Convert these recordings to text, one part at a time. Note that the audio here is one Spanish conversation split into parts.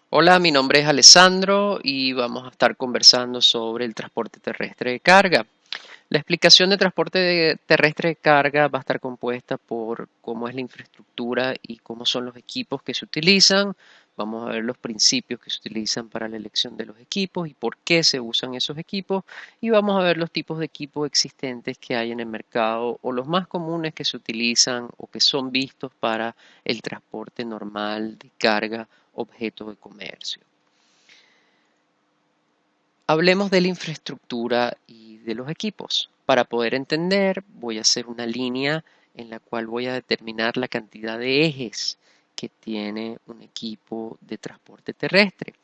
Hola, mi nombre es Alessandro y vamos a estar conversando sobre el transporte terrestre de carga. La explicación de terrestre de carga va a estar compuesta por cómo es la infraestructura y cómo son los equipos que se utilizan. Vamos a ver los principios que se utilizan para la elección de los equipos y por qué se usan esos equipos. Y vamos a ver los tipos de equipos existentes que hay en el mercado o los más comunes que se utilizan o que son vistos para el transporte normal de carga, objeto de comercio. Hablemos de la infraestructura y de los equipos. Para poder entender, voy a hacer una línea en la cual voy a determinar la cantidad de ejes que tiene un equipo de transporte terrestre.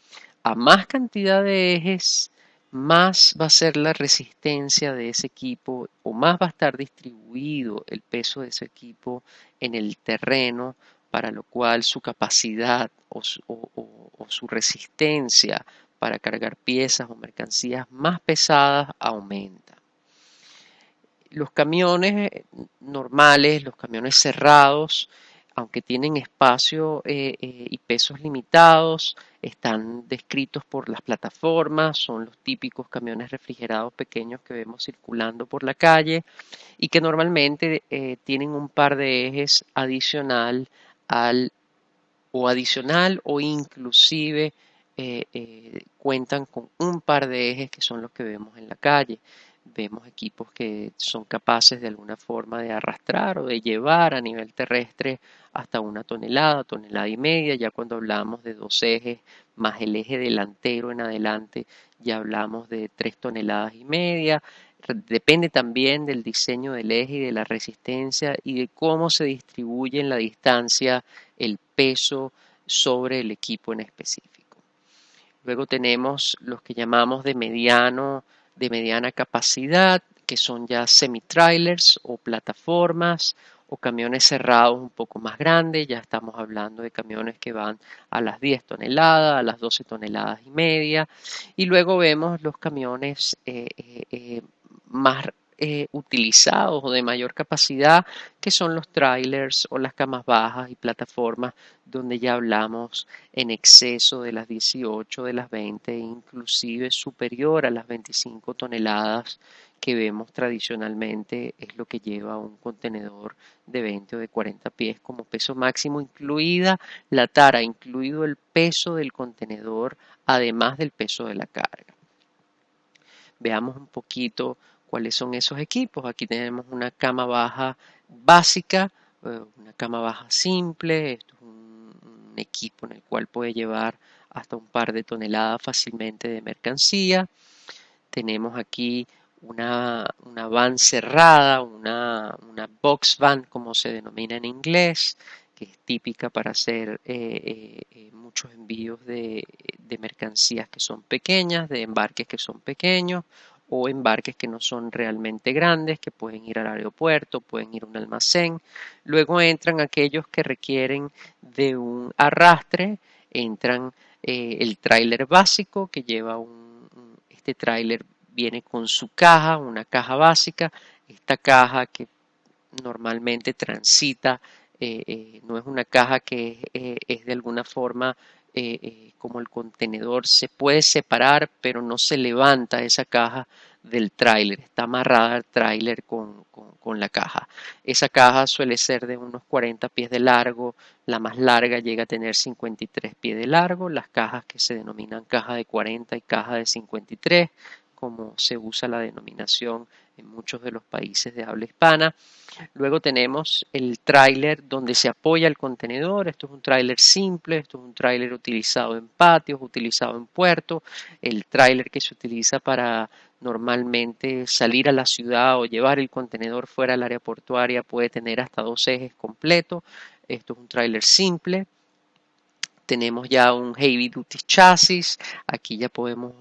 A más cantidad de ejes, más va a ser la resistencia de ese equipo o más va a estar distribuido el peso de ese equipo en el terreno, para lo cual su capacidad o su resistencia para cargar piezas o mercancías más pesadas aumenta. Los camiones normales, los camiones cerrados, aunque tienen espacio y pesos limitados, están descritos por las plataformas, son los típicos camiones refrigerados pequeños que vemos circulando por la calle y que normalmente tienen un par de ejes al adicional o inclusive cuentan con un par de ejes que son los que vemos en la calle. Vemos equipos que son capaces de alguna forma de arrastrar o de llevar a nivel terrestre hasta una tonelada, tonelada y media. Ya cuando hablamos de dos ejes más el eje delantero en adelante, ya hablamos de 3,5 toneladas. Depende también del diseño del eje y de la resistencia y de cómo se distribuye en la distancia el peso sobre el equipo en específico. Luego tenemos los que llamamos de mediana capacidad, que son ya semi-trailers o plataformas o camiones cerrados un poco más grandes. Ya estamos hablando de camiones que van a las 10 toneladas, a las 12 toneladas y media. Y luego vemos los camiones más utilizados o de mayor capacidad, que son los trailers o las camas bajas y plataformas, donde ya hablamos en exceso de las 18, de las 20, inclusive superior a las 25 toneladas que vemos tradicionalmente, es lo que lleva un contenedor de 20 o de 40 pies como peso máximo, incluida la tara, incluido el peso del contenedor, además del peso de la carga. Veamos un poquito cuáles son esos equipos. Aquí tenemos una cama baja básica, una cama baja simple. Esto es un equipo en el cual puede llevar hasta un par de toneladas fácilmente de mercancía. Tenemos aquí una van cerrada, una box van como se denomina en inglés, que es típica para hacer muchos envíos de mercancías que son pequeñas, de embarques que son pequeños o embarques que no son realmente grandes, que pueden ir al aeropuerto, pueden ir a un almacén. Luego entran aquellos que requieren de un arrastre, entran el tráiler básico que lleva este tráiler viene con su caja, una caja básica. Esta caja que normalmente transita, no es una caja que es de alguna forma como el contenedor, se puede separar, pero no se levanta esa caja del tráiler, está amarrada al tráiler con la caja. Esa caja suele ser de unos 40 pies de largo, la más larga llega a tener 53 pies de largo, las cajas que se denominan caja de 40 y caja de 53, como se usa la denominación en muchos de los países de habla hispana. Luego tenemos el tráiler donde se apoya el contenedor. Esto es un tráiler simple, esto es un tráiler utilizado en patios, utilizado en puertos. El tráiler que se utiliza para normalmente salir a la ciudad o llevar el contenedor fuera del área portuaria puede tener hasta dos ejes completos. Esto es un tráiler simple. Tenemos ya un heavy duty chasis, aquí ya podemos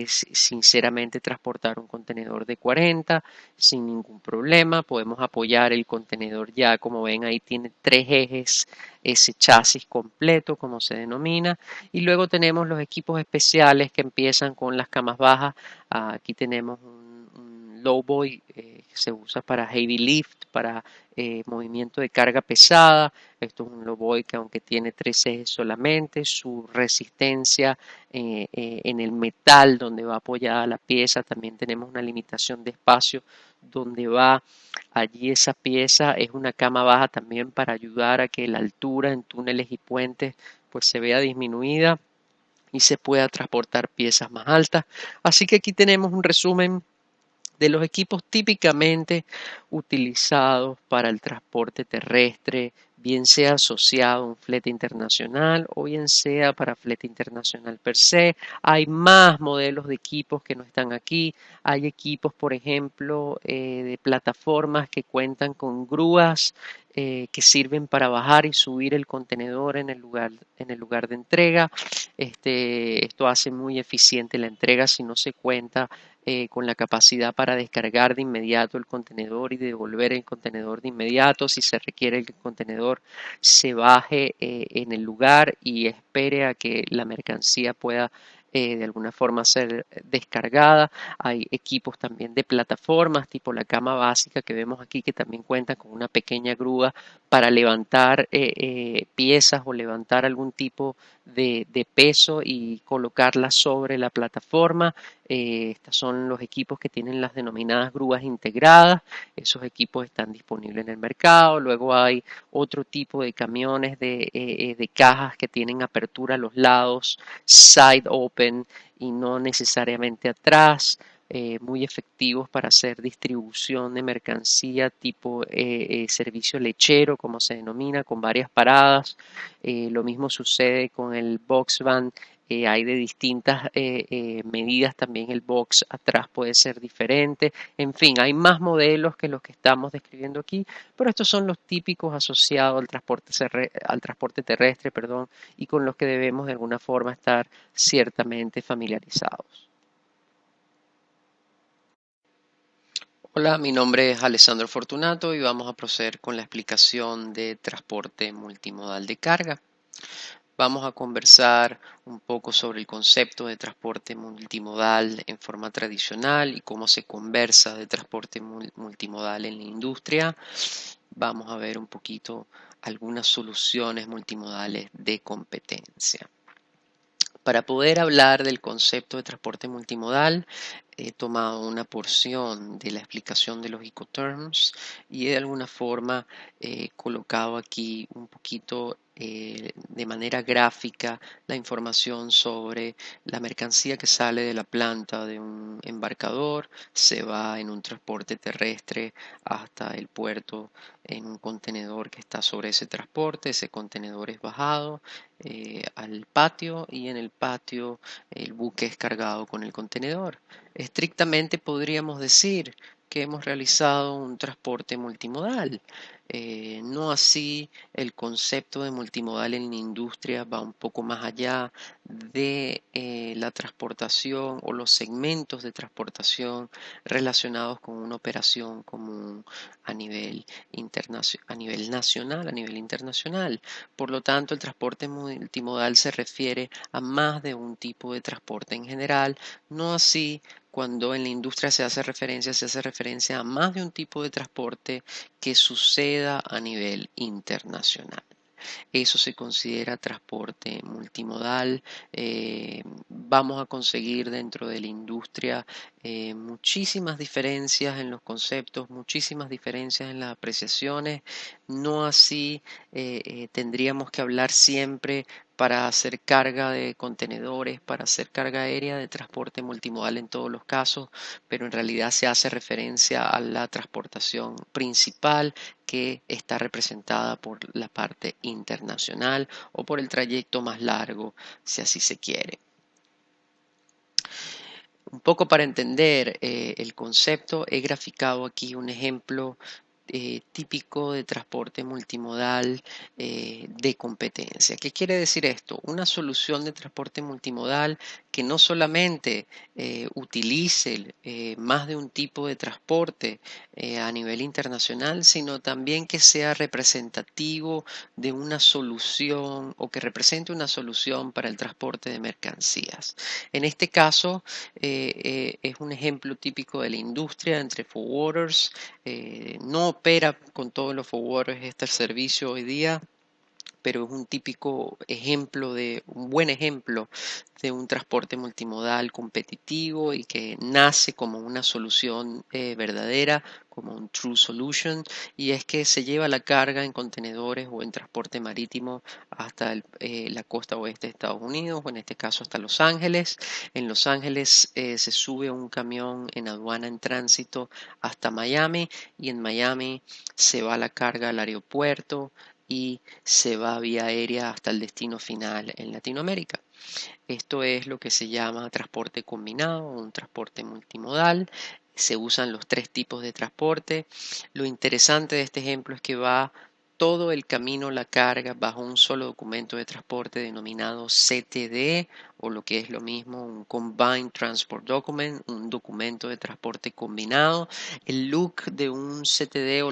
sinceramente transportar un contenedor de 40 sin ningún problema, podemos apoyar el contenedor ya, como ven ahí tiene tres ejes, ese chasis completo como se denomina, y luego tenemos los equipos especiales que empiezan con las camas bajas. Aquí tenemos un lowboy se usa para heavy lift, para movimiento de carga pesada. Esto es un lowboy que aunque tiene 3 ejes solamente, su resistencia en el metal donde va apoyada la pieza, también tenemos una limitación de espacio donde va allí esa pieza. Es una cama baja también para ayudar a que la altura en túneles y puentes pues se vea disminuida y se pueda transportar piezas más altas. Así que aquí tenemos un resumen de los equipos típicamente utilizados para el transporte terrestre, bien sea asociado a un flete internacional o bien sea para flete internacional per se. Hay más modelos de equipos que no están aquí. Hay equipos, por ejemplo, de plataformas que cuentan con grúas que sirven para bajar y subir el contenedor en el lugar de entrega. Esto hace muy eficiente la entrega si no se cuenta con la capacidad para descargar de inmediato el contenedor y devolver el contenedor de inmediato. Si se requiere que el contenedor se baje en el lugar y espere a que la mercancía pueda de alguna forma ser descargada. Hay equipos también de plataformas tipo la cama básica que vemos aquí que también cuenta con una pequeña grúa para levantar piezas o levantar algún tipo de peso y colocarlas sobre la plataforma. Estos son los equipos que tienen las denominadas grúas integradas. Esos equipos están disponibles en el mercado. Luego hay otro tipo de camiones de cajas que tienen apertura a los lados, side open y no necesariamente atrás. Muy efectivos para hacer distribución de mercancía tipo servicio lechero, como se denomina, con varias paradas. Lo mismo sucede con el box van. Hay de distintas medidas, también el box atrás puede ser diferente. En fin, hay más modelos que los que estamos describiendo aquí, pero estos son los típicos asociados al transporte terrestre, perdón, y con los que debemos de alguna forma estar ciertamente familiarizados. Hola, mi nombre es Alessandro Fortunato y vamos a proceder con la explicación de transporte multimodal de carga. Vamos a conversar un poco sobre el concepto de transporte multimodal en forma tradicional y cómo se conversa de transporte multimodal en la industria. Vamos a ver un poquito algunas soluciones multimodales de competencia. Para poder hablar del concepto de transporte multimodal, he tomado una porción de la explicación de los Incoterms y de alguna forma colocado aquí un poquito de manera gráfica la información sobre la mercancía que sale de la planta de un embarcador, se va en un transporte terrestre hasta el puerto en un contenedor que está sobre ese transporte. Ese contenedor es bajado al patio y en el patio el buque es cargado con el contenedor. Estrictamente podríamos decir que hemos realizado un transporte multimodal. No así el concepto de multimodal en la industria va un poco más allá de la transportación o los segmentos de transportación relacionados con una operación común a nivel a nivel nacional, a nivel internacional. Por lo tanto, el transporte multimodal se refiere a más de un tipo de transporte en general, no así cuando en la industria se hace referencia a más de un tipo de transporte que suceda a nivel internacional. Eso se considera transporte multimodal. Vamos a conseguir dentro de la industria muchísimas diferencias en los conceptos, muchísimas diferencias en las apreciaciones. No así tendríamos que hablar siempre para hacer carga de contenedores, para hacer carga aérea de transporte multimodal en todos los casos, pero en realidad se hace referencia a la transportación principal que está representada por la parte internacional o por el trayecto más largo, si así se quiere. Un poco para entender el concepto, he graficado aquí un ejemplo típico de transporte multimodal de competencia. ¿Qué quiere decir esto? Una solución de transporte multimodal que no solamente utilice más de un tipo de transporte a nivel internacional, sino también que sea representativo de una solución o que represente una solución para el transporte de mercancías. En este caso, es un ejemplo típico de la industria entre forwarders. No opera con todos los forwarders este servicio hoy día, pero es un típico ejemplo un buen ejemplo de un transporte multimodal competitivo y que nace como una solución verdadera, como un true solution, y es que se lleva la carga en contenedores o en transporte marítimo hasta la costa oeste de Estados Unidos, o en este caso hasta Los Ángeles. En Los Ángeles se sube un camión en aduana en tránsito hasta Miami, y en Miami se va la carga al aeropuerto y se va vía aérea hasta el destino final en Latinoamérica. Esto es lo que se llama transporte combinado, un transporte multimodal. Se usan los tres tipos de transporte. Lo interesante de este ejemplo es que va todo el camino la carga bajo un solo documento de transporte denominado CTD, o lo que es lo mismo un Combined Transport Document, un documento de transporte combinado. El look de un CTD o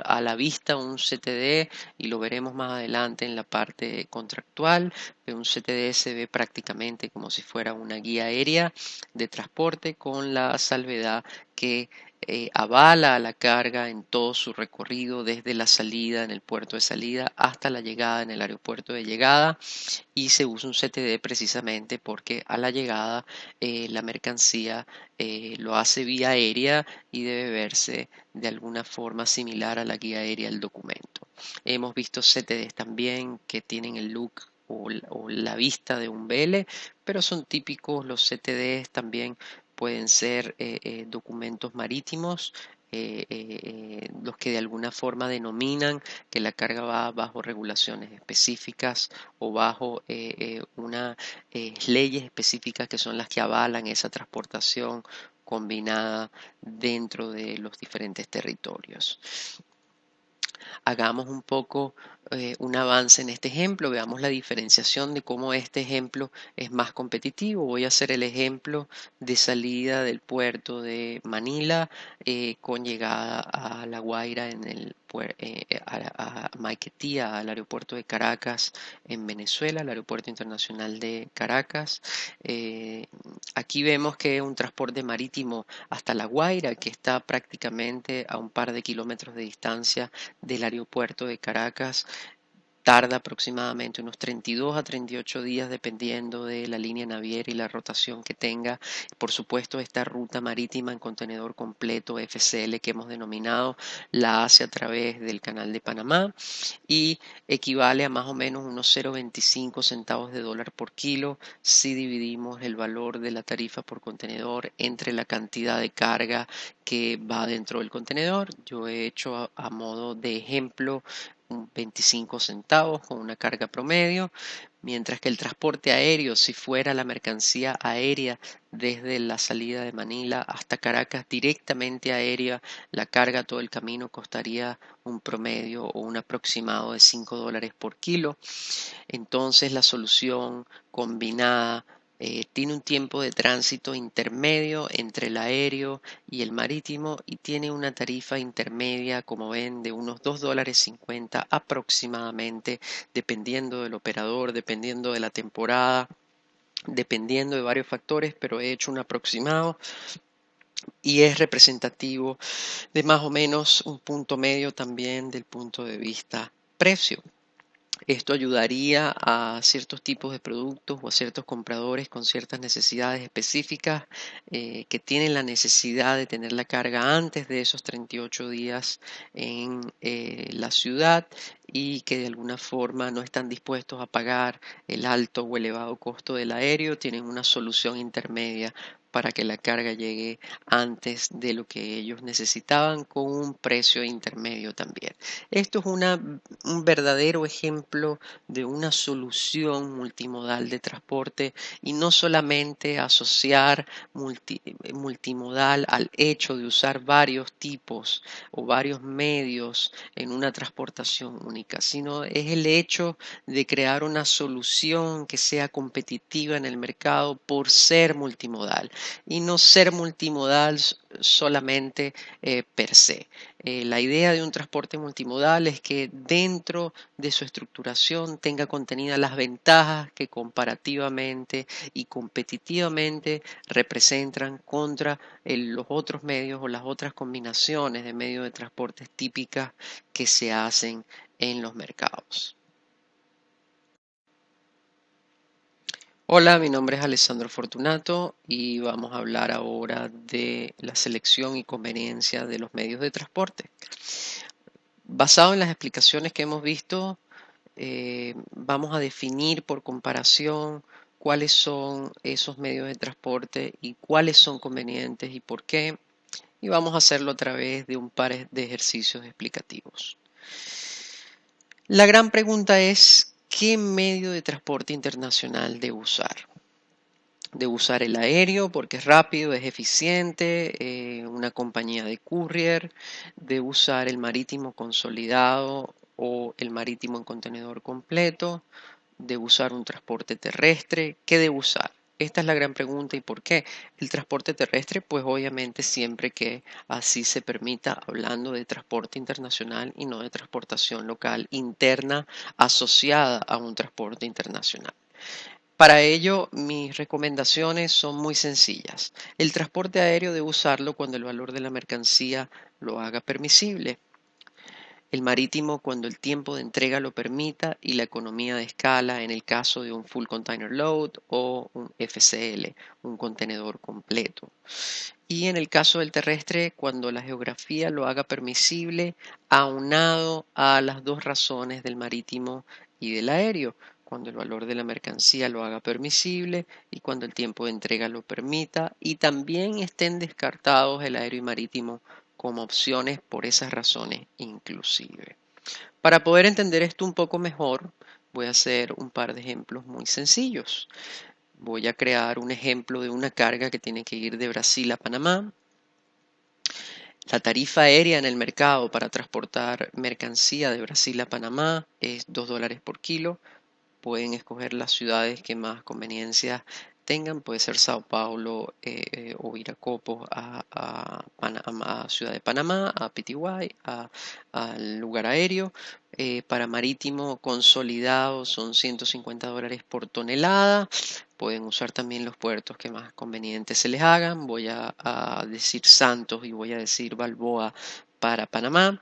a la vista un CTD, y lo veremos más adelante en la parte contractual, un CTD se ve prácticamente como si fuera una guía aérea de transporte, con la salvedad que avala a la carga en todo su recorrido desde la salida en el puerto de salida hasta la llegada en el aeropuerto de llegada, y se usa un CTD precisamente porque a la llegada la mercancía lo hace vía aérea y debe verse de alguna forma similar a la guía aérea del documento. Hemos visto CTDs también que tienen el look o la vista de un BL, pero son típicos. Los CTDs también pueden ser documentos marítimos, los que de alguna forma denominan que la carga va bajo regulaciones específicas o bajo unas leyes específicas que son las que avalan esa transportación combinada dentro de los diferentes territorios. Hagamos un poco un avance en este ejemplo, veamos la diferenciación de cómo este ejemplo es más competitivo. Voy a hacer el ejemplo de salida del puerto de Manila con llegada a La Guaira a Maiquetía, al aeropuerto de Caracas en Venezuela, el aeropuerto internacional de Caracas. Aquí vemos que un transporte marítimo hasta La Guaira, que está prácticamente a un par de kilómetros de distancia del aeropuerto de Caracas, tarda aproximadamente unos 32 a 38 días dependiendo de la línea naviera y la rotación que tenga. Por supuesto, esta ruta marítima en contenedor completo FCL que hemos denominado la hace a través del Canal de Panamá y equivale a más o menos unos 0,25 centavos de dólar por kilo si dividimos el valor de la tarifa por contenedor entre la cantidad de carga que va dentro del contenedor. Yo he hecho a modo de ejemplo 25 centavos con una carga promedio, mientras que el transporte aéreo, si fuera la mercancía aérea desde la salida de Manila hasta Caracas directamente aérea, la carga todo el camino costaría un promedio o un aproximado de $5 por kilo. Entonces la solución combinada tiene un tiempo de tránsito intermedio entre el aéreo y el marítimo y tiene una tarifa intermedia, como ven, de unos $2.50 aproximadamente, dependiendo del operador, dependiendo de la temporada, dependiendo de varios factores, pero he hecho un aproximado y es representativo de más o menos un punto medio también del punto de vista precio. Esto ayudaría a ciertos tipos de productos o a ciertos compradores con ciertas necesidades específicas que tienen la necesidad de tener la carga antes de esos 38 días en la ciudad y que de alguna forma no están dispuestos a pagar el alto o elevado costo del aéreo. Tienen una solución intermedia para que la carga llegue antes de lo que ellos necesitaban con un precio intermedio también. Esto es un verdadero ejemplo de una solución multimodal de transporte y no solamente asociar multimodal al hecho de usar varios tipos o varios medios en una transportación única, sino es el hecho de crear una solución que sea competitiva en el mercado por ser multimodal y no ser multimodal solamente per se. La idea de un transporte multimodal es que dentro de su estructuración tenga contenidas las ventajas que comparativamente y competitivamente representan contra los otros medios o las otras combinaciones de medios de transporte típicas que se hacen en los mercados. Hola, mi nombre es Alessandro Fortunato y vamos a hablar ahora de la selección y conveniencia de los medios de transporte. Basado en las explicaciones que hemos visto, vamos a definir por comparación cuáles son esos medios de transporte y cuáles son convenientes y por qué. Y vamos a hacerlo a través de un par de ejercicios explicativos. La gran pregunta es, ¿qué medio de transporte internacional debo usar? Debo usar el aéreo porque es rápido, es eficiente, una compañía de courier. Debo usar el marítimo consolidado o el marítimo en contenedor completo. Debo usar un transporte terrestre. ¿Qué debo usar? Esta es la gran pregunta. ¿Y por qué? El transporte terrestre, pues obviamente siempre que así se permita, hablando de transporte internacional y no de transportación local interna asociada a un transporte internacional. Para ello, mis recomendaciones son muy sencillas. El transporte aéreo debe usarlo cuando el valor de la mercancía lo haga permisible. El marítimo cuando el tiempo de entrega lo permita y la economía de escala en el caso de un full container load o un FCL, un contenedor completo. Y en el caso del terrestre, cuando la geografía lo haga permisible, aunado a las dos razones del marítimo y del aéreo, cuando el valor de la mercancía lo haga permisible y cuando el tiempo de entrega lo permita, y también estén descartados el aéreo y marítimo como opciones por esas razones inclusive. Para poder entender esto un poco mejor, voy a hacer un par de ejemplos muy sencillos. Voy a crear un ejemplo de una carga que tiene que ir de Brasil a Panamá. La tarifa aérea en el mercado para transportar mercancía de Brasil a Panamá es $2 por kilo. Pueden escoger las ciudades que más conveniencia tengan. Puede ser Sao Paulo o Viracopos a Ciudad de Panamá, a PTY, al lugar aéreo. Para marítimo consolidado son $150 por tonelada. Pueden usar también los puertos que más convenientes se les hagan. Voy a decir Santos y voy a decir Balboa para Panamá.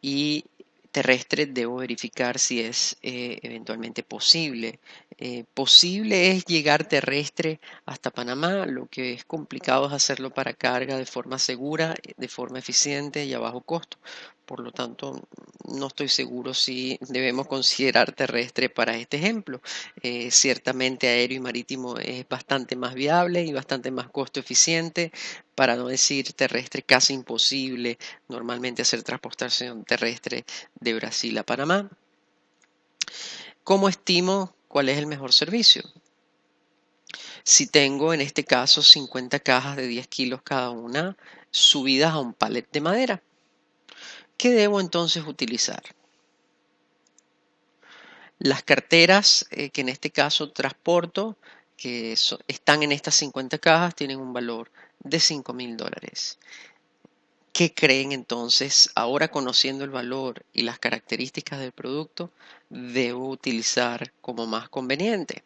Y terrestre debo verificar si es eventualmente posible. Posible es llegar terrestre hasta Panamá, lo que es complicado es hacerlo para carga de forma segura, de forma eficiente y a bajo costo. Por lo tanto, no estoy seguro si debemos considerar terrestre para este ejemplo. Ciertamente aéreo y marítimo es bastante más viable y bastante más costo eficiente, para no decir terrestre casi imposible normalmente hacer transportación terrestre de Brasil a Panamá. ¿Cómo estimo cuál es el mejor servicio? Si tengo en este caso 50 cajas de 10 kilos cada una subidas a un pallet de madera, ¿qué debo entonces utilizar? Las carteras que en este caso transporto, que están en estas 50 cajas, tienen un valor de $5,000. ¿Qué creen entonces? Ahora conociendo el valor y las características del producto, debo utilizar como más conveniente.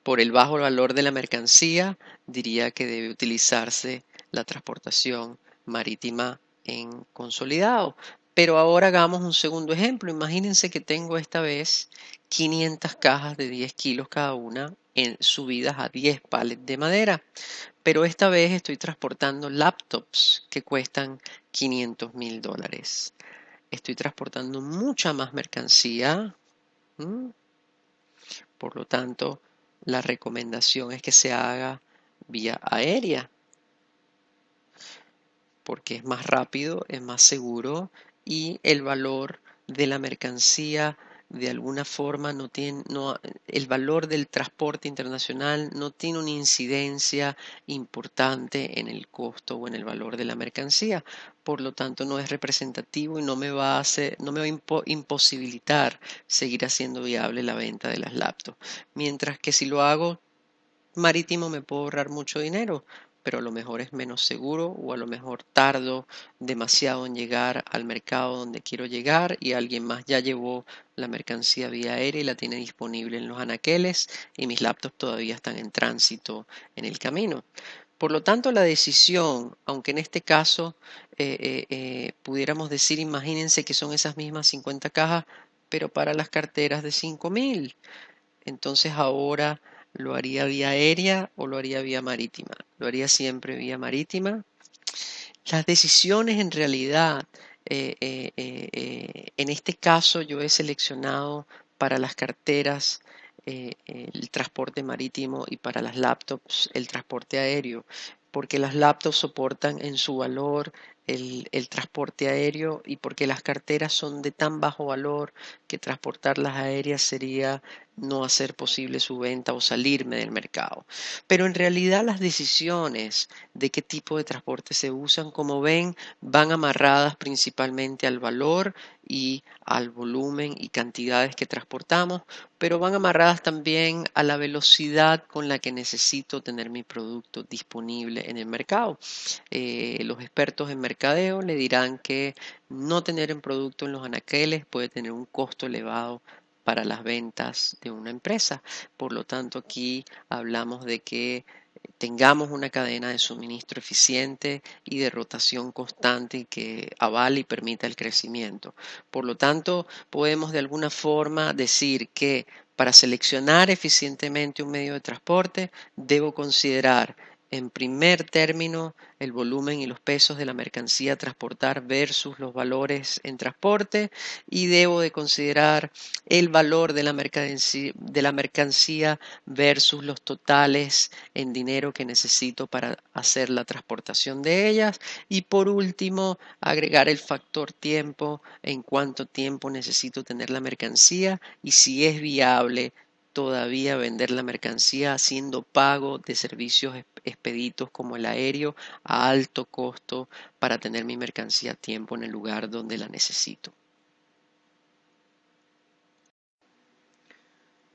Por el bajo valor de la mercancía, diría que debe utilizarse la transportación marítima en consolidado. Pero ahora hagamos un segundo ejemplo. Imagínense que tengo esta vez 500 cajas de 10 kilos cada una subidas a 10 pallets de madera. Pero esta vez estoy transportando laptops que cuestan $500,000. Estoy transportando mucha más mercancía. ¿m? Por lo tanto, la recomendación es que se haga vía aérea, porque es más rápido, es más seguro y el valor de la mercancía de alguna forma el valor del transporte internacional no tiene una incidencia importante en el costo o en el valor de la mercancía. Por lo tanto, no es representativo y no me va a imposibilitar seguir haciendo viable la venta de las laptops. Mientras que si lo hago marítimo me puedo ahorrar mucho dinero, pero a lo mejor es menos seguro o a lo mejor tardo demasiado en llegar al mercado donde quiero llegar y alguien más ya llevó la mercancía vía aérea y la tiene disponible en los anaqueles y mis laptops todavía están en tránsito en el camino. Por lo tanto, la decisión, aunque en este caso pudiéramos decir, imagínense que son esas mismas 50 cajas, pero para las carteras de 5.000. Entonces ahora lo haría vía aérea o lo haría vía marítima. Lo haría siempre vía marítima. Las decisiones en realidad, en este caso yo he seleccionado para las carteras el transporte marítimo y para las laptops el transporte aéreo, porque las laptops soportan en su valor el transporte aéreo y porque las carteras son de tan bajo valor que transportarlas aéreas sería no hacer posible su venta o salirme del mercado. Pero en realidad las decisiones de qué tipo de transporte se usan, como ven, van amarradas principalmente al valor y al volumen y cantidades que transportamos, pero van amarradas también a la velocidad con la que necesito tener mi producto disponible en el mercado. Los expertos en mercadeo le dirán que no tener un producto en los anaqueles puede tener un costo elevado para las ventas de una empresa. Por lo tanto, aquí hablamos de que tengamos una cadena de suministro eficiente y de rotación constante que avale y permita el crecimiento. Por lo tanto, podemos de alguna forma decir que para seleccionar eficientemente un medio de transporte, debo considerar en primer término el volumen y los pesos de la mercancía a transportar versus los valores en transporte y debo de considerar el valor de la mercancía versus los totales en dinero que necesito para hacer la transportación de ellas y por último agregar el factor tiempo, en cuánto tiempo necesito tener la mercancía y si es viable todavía vender la mercancía haciendo pago de servicios expeditos como el aéreo a alto costo para tener mi mercancía a tiempo en el lugar donde la necesito.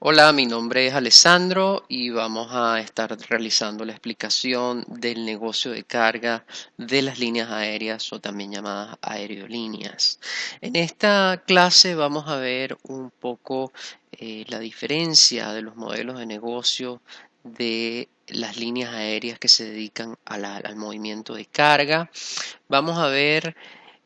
Hola, mi nombre es Alessandro y vamos a estar realizando la explicación del negocio de carga de las líneas aéreas o también llamadas aerolíneas. En esta clase vamos a ver un poco la diferencia de los modelos de negocio de las líneas aéreas que se dedican al movimiento de carga. Vamos a ver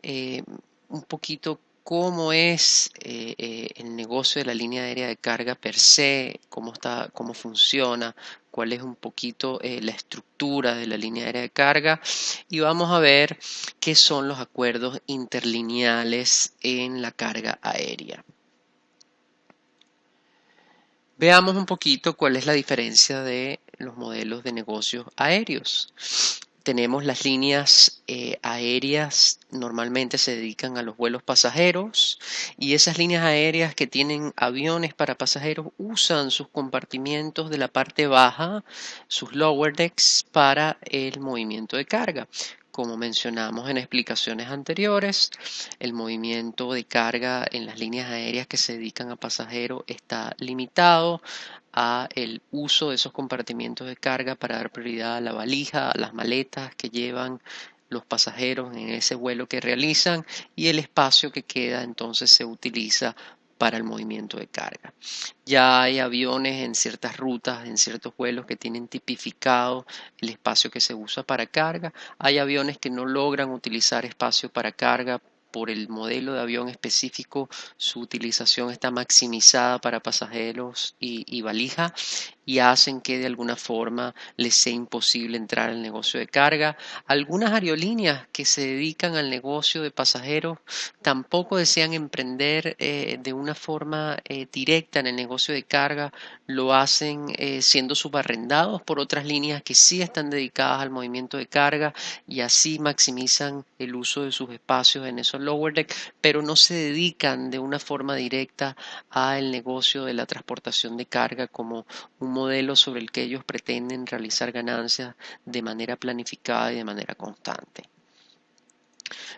eh, un poquito cómo es el negocio de la línea aérea de carga per se, cómo funciona, cuál es un poquito la estructura de la línea aérea de carga y vamos a ver qué son los acuerdos interlineales en la carga aérea. Veamos un poquito cuál es la diferencia de los modelos de negocios aéreos. Tenemos las líneas aéreas, normalmente se dedican a los vuelos pasajeros y esas líneas aéreas que tienen aviones para pasajeros usan sus compartimientos de la parte baja, sus lower decks, para el movimiento de carga. Como mencionamos en explicaciones anteriores, el movimiento de carga en las líneas aéreas que se dedican a pasajeros está limitado a el uso de esos compartimientos de carga para dar prioridad a la valija, a las maletas que llevan los pasajeros en ese vuelo que realizan y el espacio que queda entonces se utiliza para el movimiento de carga. Ya hay aviones en ciertas rutas, en ciertos vuelos que tienen tipificado el espacio que se usa para carga. Hay aviones que no logran utilizar espacio para carga por el modelo de avión específico, su utilización está maximizada para pasajeros y valija y hacen que de alguna forma les sea imposible entrar al negocio de carga. Algunas aerolíneas que se dedican al negocio de pasajeros tampoco desean emprender de una forma directa en el negocio de carga, lo hacen siendo subarrendados por otras líneas que sí están dedicadas al movimiento de carga y así maximizan el uso de sus espacios en esos lower deck, pero no se dedican de una forma directa al negocio de la transportación de carga como un modelo sobre el que ellos pretenden realizar ganancias de manera planificada y de manera constante.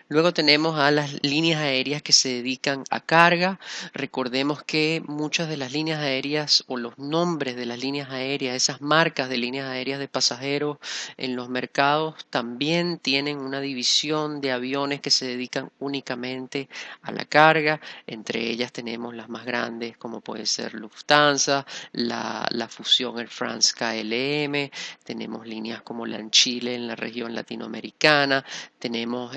Luego tenemos a las líneas aéreas que se dedican a carga. Recordemos que muchas de las líneas aéreas o los nombres de las líneas aéreas, esas marcas de líneas aéreas de pasajeros en los mercados también tienen una división de aviones que se dedican únicamente a la carga. Entre ellas tenemos las más grandes como puede ser Lufthansa, la fusión Air France KLM, tenemos líneas como LAN-Chile en la región latinoamericana, tenemos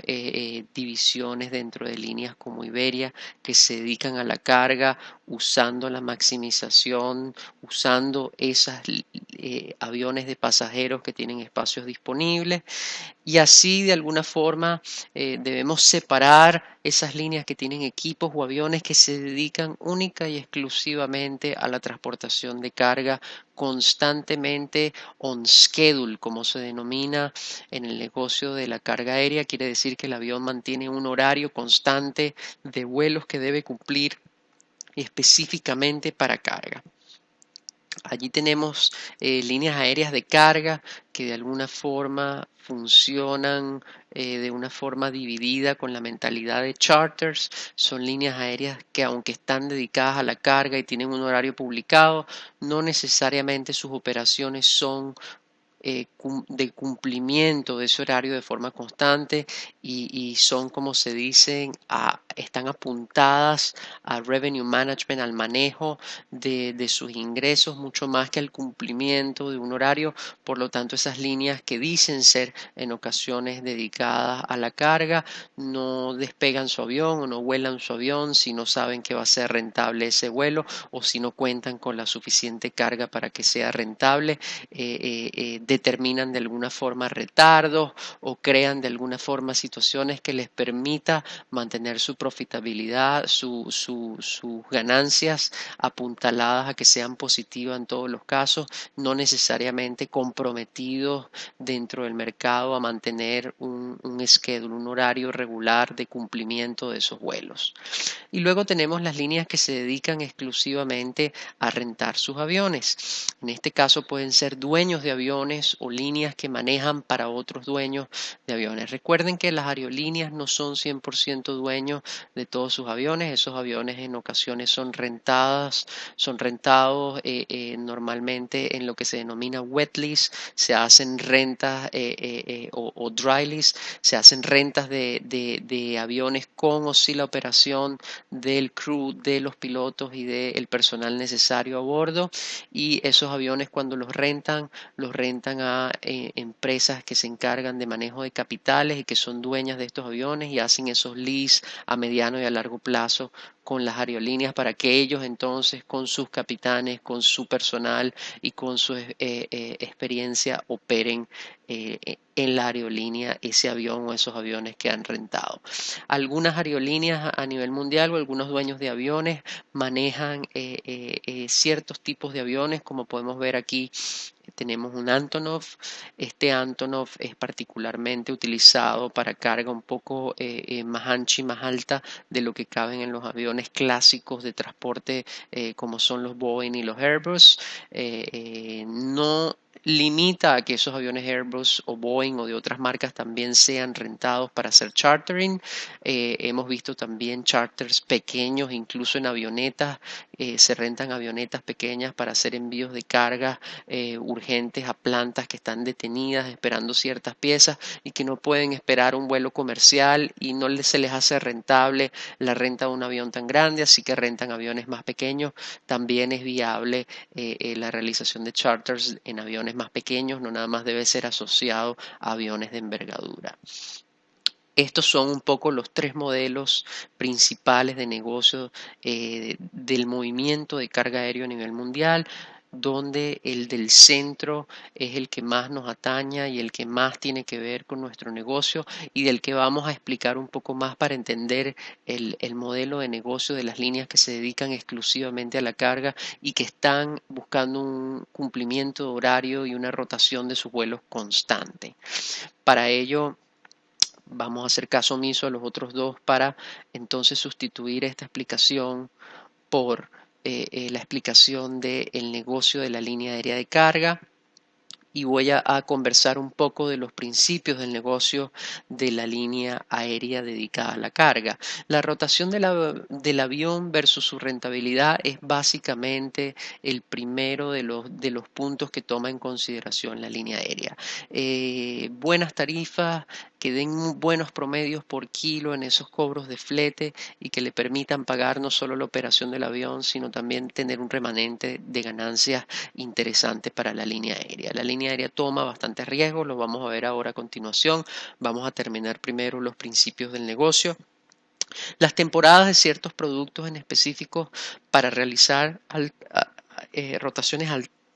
divisiones dentro de líneas como Iberia que se dedican a la carga usando la maximización, usando esos aviones de pasajeros que tienen espacios disponibles y así de alguna forma debemos separar esas líneas que tienen equipos o aviones que se dedican única y exclusivamente a la transportación de carga constantemente on schedule, como se denomina en el negocio de la carga aérea. Quiere decir que el avión mantiene un horario constante de vuelos que debe cumplir específicamente para carga. Allí tenemos líneas aéreas de carga que de alguna forma funcionan de una forma dividida con la mentalidad de charters. Son líneas aéreas que aunque están dedicadas a la carga y tienen un horario publicado, no necesariamente sus operaciones son de cumplimiento de ese horario de forma constante y son como se dicen están apuntadas a revenue management, al manejo de sus ingresos mucho más que al cumplimiento de un horario. Por lo tanto, esas líneas que dicen ser en ocasiones dedicadas a la carga no despegan su avión o no vuelan su avión si no saben que va a ser rentable ese vuelo o si no cuentan con la suficiente carga para que sea rentable. Determinan de alguna forma retardos o crean de alguna forma situaciones que les permita mantener su profitabilidad, sus ganancias apuntaladas a que sean positivas en todos los casos, no necesariamente comprometidos dentro del mercado a mantener un schedule, un horario regular de cumplimiento de esos vuelos. Y luego tenemos las líneas que se dedican exclusivamente a rentar sus aviones. En este caso pueden ser dueños de aviones o líneas que manejan para otros dueños de aviones. Recuerden que las aerolíneas no son 100% dueños de todos sus aviones. Esos aviones en ocasiones son rentados normalmente en lo que se denomina wet lease. Se hacen rentas o dry lease. Se hacen rentas de aviones con o sin la operación del crew, de los pilotos y del personal necesario a bordo, y esos aviones cuando los rentan a empresas que se encargan de manejo de capitales y que son dueñas de estos aviones y hacen esos lease a mediano y a largo plazo con las aerolíneas para que ellos entonces con sus capitanes, con su personal y con su experiencia operen en la aerolínea ese avión o esos aviones que han rentado. Algunas aerolíneas a nivel mundial o algunos dueños de aviones manejan ciertos tipos de aviones, como podemos ver aquí. Tenemos un Antonov. Este Antonov es particularmente utilizado para carga un poco más ancha y más alta de lo que caben en los aviones clásicos de transporte como son los Boeing y los Airbus. No limita a que esos aviones Airbus o Boeing o de otras marcas también sean rentados para hacer chartering. Hemos visto también charters pequeños, incluso en avionetas. Se rentan avionetas pequeñas para hacer envíos de carga urgentes a plantas que están detenidas esperando ciertas piezas y que no pueden esperar un vuelo comercial y no se les hace rentable la renta de un avión tan grande, así que rentan aviones más pequeños. También es viable la realización de charters en aviones más pequeños, no nada más debe ser asociado a aviones de envergadura. Estos son un poco los tres modelos principales de negocio del movimiento de carga aérea a nivel mundial. donde el del centro es el que más nos ataña y el que más tiene que ver con nuestro negocio y del que vamos a explicar un poco más para entender el modelo de negocio de las líneas que se dedican exclusivamente a la carga y que están buscando un cumplimiento de horario y una rotación de sus vuelos constante. Para ello, vamos a hacer caso omiso a los otros dos para entonces sustituir esta explicación por la explicación del negocio de la línea aérea de carga y voy a conversar un poco de los principios del negocio de la línea aérea dedicada a la carga. La rotación del avión versus su rentabilidad es básicamente el primero de los puntos que toma en consideración la línea aérea. Buenas tarifas que den buenos promedios por kilo en esos cobros de flete y que le permitan pagar no solo la operación del avión, sino también tener un remanente de ganancias interesantes para la línea aérea. La línea aérea toma bastantes riesgos, lo vamos a ver ahora a continuación. Vamos a terminar primero los principios del negocio. Las temporadas de ciertos productos en específico para realizar rotaciones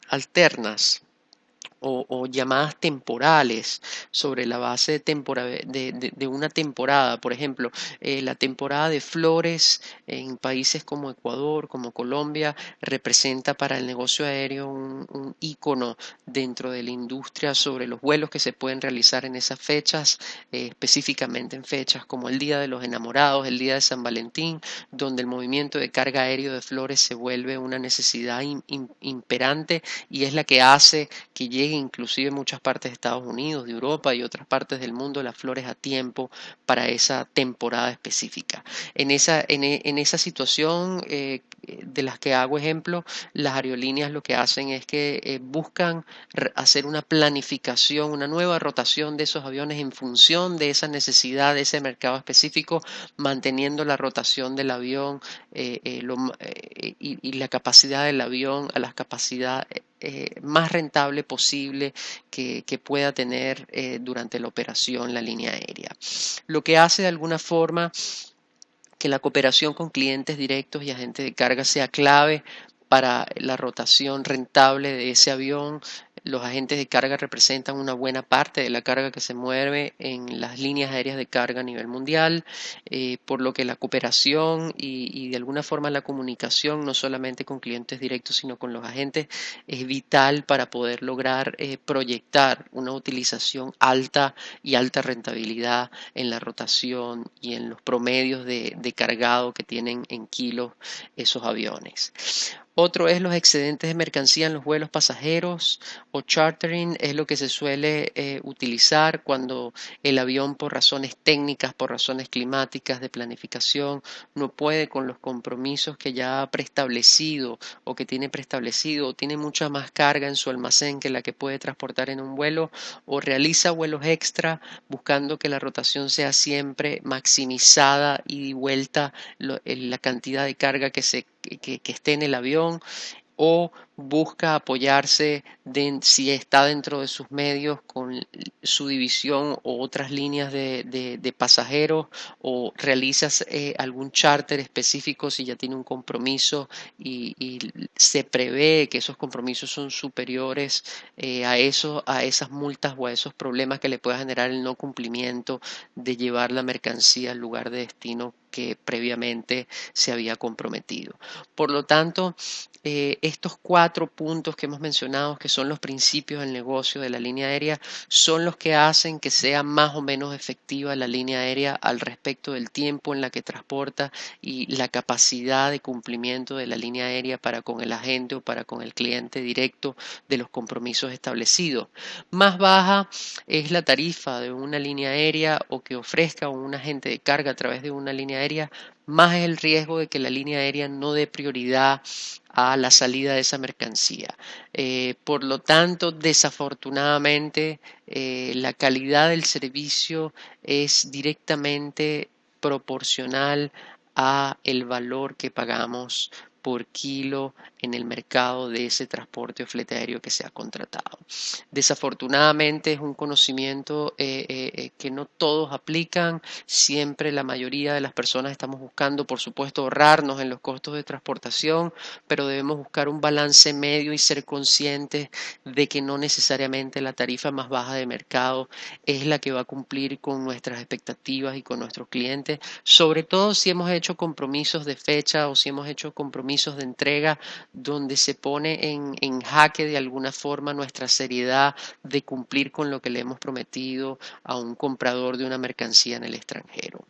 alternas o llamadas temporales sobre la base de una temporada. Por ejemplo, la temporada de flores en países como Ecuador, como Colombia, representa para el negocio aéreo un ícono dentro de la industria sobre los vuelos que se pueden realizar en esas fechas, específicamente en fechas como el Día de los Enamorados, el Día de San Valentín, donde el movimiento de carga aéreo de flores se vuelve una necesidad imperante y es la que hace que llegue inclusive en muchas partes de Estados Unidos, de Europa y otras partes del mundo las flores a tiempo para esa temporada específica. En esa situación de las que hago ejemplo, las aerolíneas lo que hacen es que buscan hacer una planificación, una nueva rotación de esos aviones en función de esa necesidad de ese mercado específico, manteniendo la rotación del avión y la capacidad del avión a las capacidades más rentable posible que pueda tener durante la operación la línea aérea. Lo que hace de alguna forma que la cooperación con clientes directos y agentes de carga sea clave para la rotación rentable de ese avión. Los agentes de carga representan una buena parte de la carga que se mueve en las líneas aéreas de carga a nivel mundial, por lo que la cooperación y de alguna forma la comunicación, no solamente con clientes directos, sino con los agentes, es vital para poder lograr proyectar una utilización alta y alta rentabilidad en la rotación y en los promedios de cargado que tienen en kilos esos aviones. Otro es los excedentes de mercancía en los vuelos pasajeros o chartering, es lo que se suele utilizar cuando el avión por razones técnicas, por razones climáticas, de planificación, no puede con los compromisos que ya ha preestablecido o que tiene preestablecido o tiene mucha más carga en su almacén que la que puede transportar en un vuelo o realiza vuelos extra buscando que la rotación sea siempre maximizada y vuelta la cantidad de carga que esté en el avión o busca apoyarse si está dentro de sus medios con su división o otras líneas de pasajeros o realizas algún charter específico si ya tiene un compromiso y se prevé que esos compromisos son superiores a esas multas o a esos problemas que le pueda generar el no cumplimiento de llevar la mercancía al lugar de destino que previamente se había comprometido. Por lo tanto, estos cuatro puntos que hemos mencionado, que son los principios del negocio de la línea aérea, son los que hacen que sea más o menos efectiva la línea aérea al respecto del tiempo en la que transporta y la capacidad de cumplimiento de la línea aérea para con el agente o para con el cliente directo de los compromisos establecidos. Más baja es la tarifa de una línea aérea o que ofrezca un agente de carga a través de una línea aérea, más es el riesgo de que la línea aérea no dé prioridad a la salida de esa mercancía. Por lo tanto, desafortunadamente, la calidad del servicio es directamente proporcional a el valor que pagamos por kilo en el mercado de ese transporte o flete aéreo que se ha contratado. Desafortunadamente es un conocimiento que no todos aplican. Siempre la mayoría de las personas estamos buscando, por supuesto, ahorrarnos en los costos de transportación, pero debemos buscar un balance medio y ser conscientes de que no necesariamente la tarifa más baja de mercado es la que va a cumplir con nuestras expectativas y con nuestros clientes, sobre todo si hemos hecho compromisos de fecha o si hemos hecho compromisos de entrega donde se pone en jaque de alguna forma nuestra seriedad de cumplir con lo que le hemos prometido a un comprador de una mercancía en el extranjero.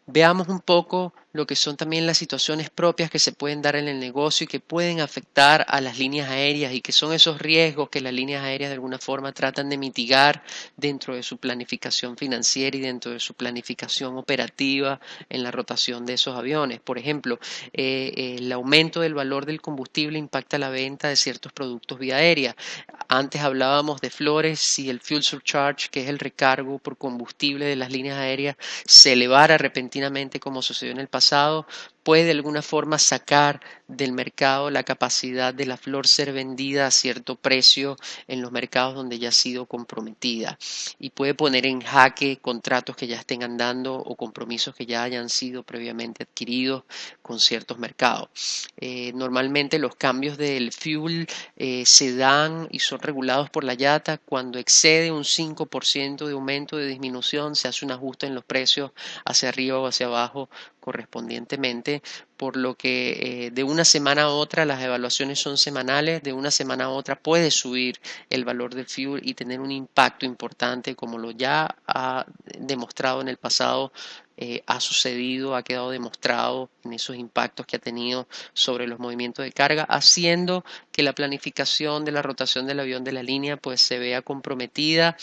Veamos un poco lo que son también las situaciones propias que se pueden dar en el negocio y que pueden afectar a las líneas aéreas y que son esos riesgos que las líneas aéreas de alguna forma tratan de mitigar dentro de su planificación financiera y dentro de su planificación operativa en la rotación de esos aviones. Por ejemplo, el aumento del valor del combustible impacta la venta de ciertos productos vía aérea. Antes hablábamos de flores, y el fuel surcharge, que es el recargo por combustible de las líneas aéreas, se elevara repentinamente como sucedió en el pasado, puede de alguna forma sacar del mercado la capacidad de la flor ser vendida a cierto precio en los mercados donde ya ha sido comprometida y puede poner en jaque contratos que ya estén andando o compromisos que ya hayan sido previamente adquiridos con ciertos mercados. Normalmente los cambios del fuel se dan y son regulados por la IATA. Cuando excede un 5% de aumento o de disminución, se hace un ajuste en los precios hacia arriba o hacia abajo correspondientemente, por lo que de una semana a otra las evaluaciones son semanales, de una semana a otra puede subir el valor del fuel y tener un impacto importante como lo ya ha demostrado en el pasado. Ha sucedido, ha quedado demostrado en esos impactos que ha tenido sobre los movimientos de carga, haciendo que la planificación de la rotación del avión de la línea pues se vea comprometida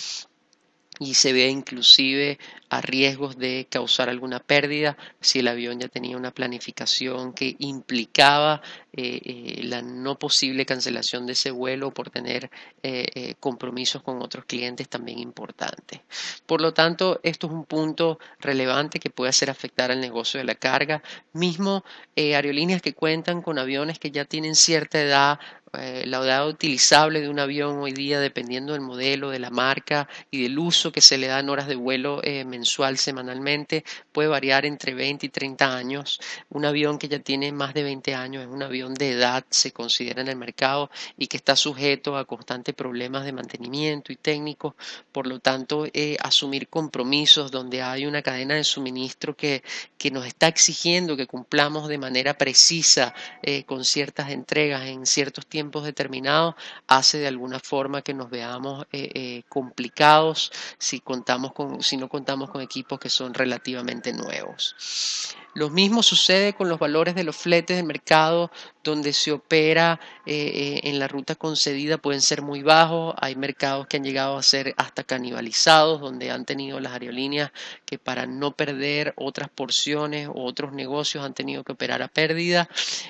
y se vea inclusive a riesgos de causar alguna pérdida si el avión ya tenía una planificación que implicaba la no posible cancelación de ese vuelo por tener compromisos con otros clientes también importantes. Por lo tanto, esto es un punto relevante que puede hacer afectar al negocio de la carga. Mismo aerolíneas que cuentan con aviones que ya tienen cierta edad, la edad utilizable de un avión hoy día, dependiendo del modelo, de la marca y del uso que se le da en horas de vuelo mensual, semanalmente, puede variar entre 20 y 30 años. Un avión que ya tiene más de 20 años es un avión de edad, se considera en el mercado, y que está sujeto a constantes problemas de mantenimiento y técnicos. Por lo tanto, asumir compromisos donde hay una cadena de suministro que nos está exigiendo que cumplamos de manera precisa con ciertas entregas en ciertos tiempos determinados, hace de alguna forma que nos veamos complicados si no contamos con equipos que son relativamente nuevos. Lo mismo sucede con los valores de los fletes del mercado donde se opera en la ruta concedida, pueden ser muy bajos. Hay mercados que han llegado a ser hasta canibalizados, donde han tenido las aerolíneas que para no perder otras porciones o otros negocios han tenido que operar a pérdida.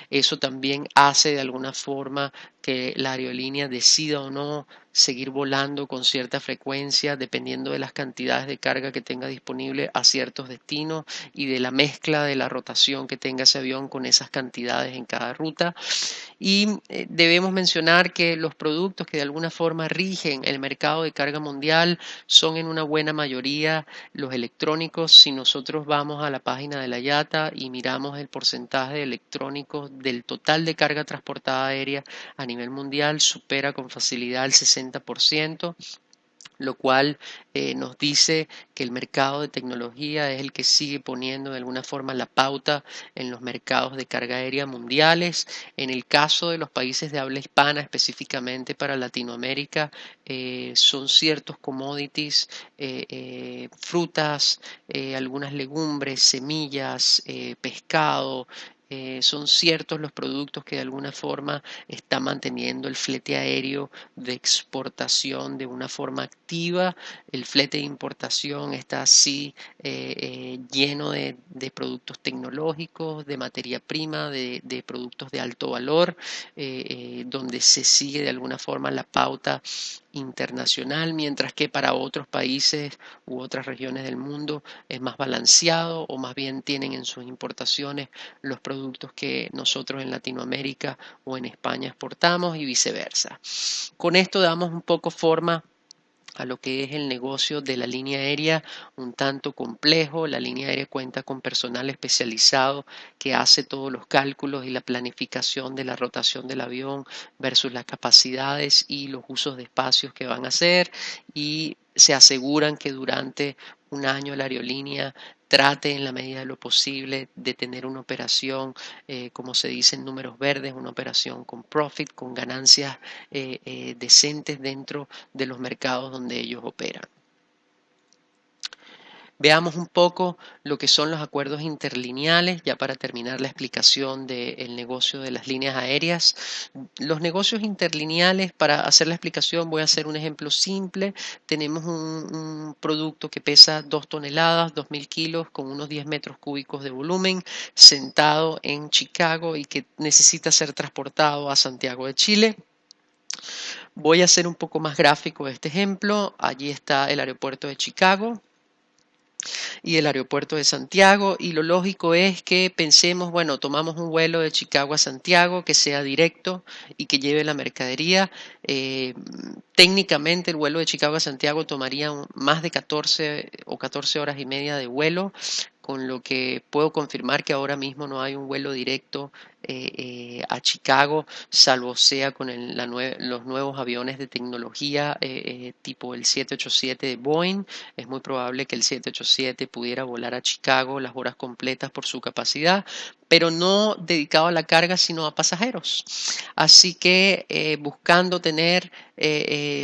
Eso también hace de alguna forma que la aerolínea decida o no seguir volando con cierta frecuencia dependiendo de las cantidades de carga que tenga disponible a ciertos destinos y de la mezcla de la rotación que tenga ese avión con esas cantidades en cada ruta. Y debemos mencionar que los productos que de alguna forma rigen el mercado de carga mundial son en una buena mayoría los electrónicos. Si nosotros vamos a la página de la IATA y miramos el porcentaje de electrónicos del total de carga transportada aérea a nivel mundial, supera con facilidad el 60%, lo cual nos dice que el mercado de tecnología es el que sigue poniendo de alguna forma la pauta en los mercados de carga aérea mundiales. En el caso de los países de habla hispana, específicamente para Latinoamérica, son ciertos commodities, frutas, algunas legumbres, semillas, pescado. Son ciertos los productos que de alguna forma está manteniendo el flete aéreo de exportación de una forma activa. El flete de importación está así lleno de productos tecnológicos, de materia prima, de productos de alto valor, donde se sigue de alguna forma la pauta internacional, mientras que para otros países u otras regiones del mundo es más balanceado, o más bien tienen en sus importaciones los productos que nosotros en Latinoamérica o en España exportamos y viceversa. Con esto damos un poco forma a lo que es el negocio de la línea aérea, un tanto complejo. La línea aérea cuenta con personal especializado que hace todos los cálculos y la planificación de la rotación del avión versus las capacidades y los usos de espacios que van a hacer, y se aseguran que durante un año la aerolínea trate en la medida de lo posible de tener una operación, como se dice en números verdes, una operación con profit, con ganancias decentes dentro de los mercados donde ellos operan. Veamos un poco lo que son los acuerdos interlineales, ya para terminar la explicación del negocio de las líneas aéreas. Los negocios interlineales, para hacer la explicación, voy a hacer un ejemplo simple. Tenemos un producto que pesa 2 toneladas, 2.000 kilos, con unos 10 metros cúbicos de volumen, sentado en Chicago y que necesita ser transportado a Santiago de Chile. Voy a hacer un poco más gráfico este ejemplo. Allí está el aeropuerto de Chicago y el aeropuerto de Santiago, y lo lógico es que pensemos, bueno, tomamos un vuelo de Chicago a Santiago que sea directo y que lleve la mercadería. Técnicamente el vuelo de Chicago a Santiago tomaría más de 14 o 14 horas y media de vuelo, con lo que puedo confirmar que ahora mismo no hay un vuelo directo a Chicago, salvo sea con los nuevos aviones de tecnología tipo el 787 de Boeing. Es muy probable que el 787 pudiera volar a Chicago las horas completas por su capacidad, pero no dedicado a la carga, sino a pasajeros. Así que buscando tener,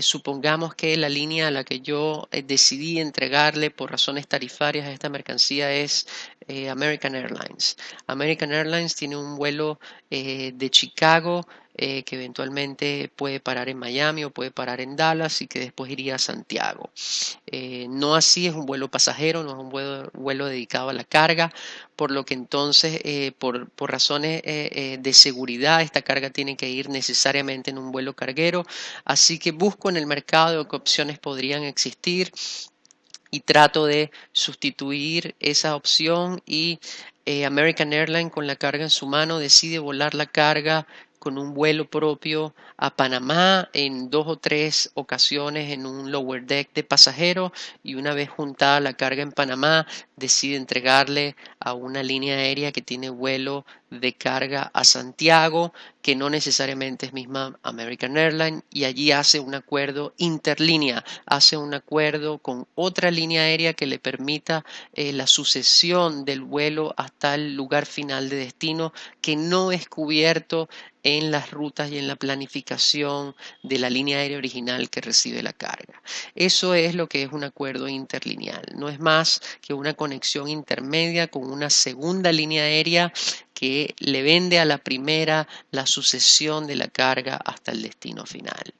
supongamos que la línea a la que yo decidí entregarle por razones tarifarias a esta mercancía es American Airlines. American Airlines tiene un vuelo de Chicago que eventualmente puede parar en Miami o puede parar en Dallas y que después iría a Santiago. No así es un vuelo pasajero, no es un vuelo dedicado a la carga, por lo que entonces por razones de seguridad esta carga tiene que ir necesariamente en un vuelo carguero. Así que busco en el mercado qué opciones podrían existir y trato de sustituir esa opción, y American Airlines, con la carga en su mano, decide volar la carga con un vuelo propio a Panamá en 2 o 3 ocasiones en un lower deck de pasajeros, y una vez juntada la carga en Panamá decide entregarle a una línea aérea que tiene vuelo de carga a Santiago, que no necesariamente es misma American Airlines, y allí hace un acuerdo interlínea, hace un acuerdo con otra línea aérea que le permita la sucesión del vuelo hasta el lugar final de destino, que no es cubierto en las rutas y en la planificación de la línea aérea original que recibe la carga. Eso es lo que es un acuerdo interlineal. No es más que una conexión intermedia con una segunda línea aérea que le vende a la primera la sucesión de la carga hasta el destino final.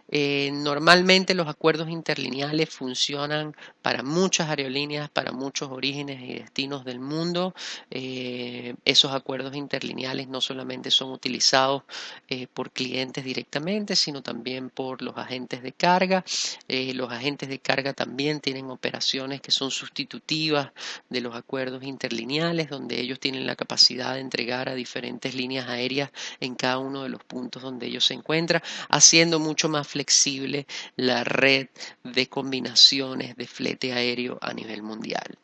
Normalmente los acuerdos interlineales funcionan para muchas aerolíneas, para muchos orígenes y destinos del mundo. Esos acuerdos interlineales no solamente son utilizados por clientes directamente, sino también por los agentes de carga. Los agentes de carga también tienen operaciones que son sustitutivas de los acuerdos interlineales, donde ellos tienen la capacidad de entregar a diferentes líneas aéreas en cada uno de los puntos donde ellos se encuentran, haciendo mucho más flexible la red de combinaciones de flete aéreo a nivel mundial.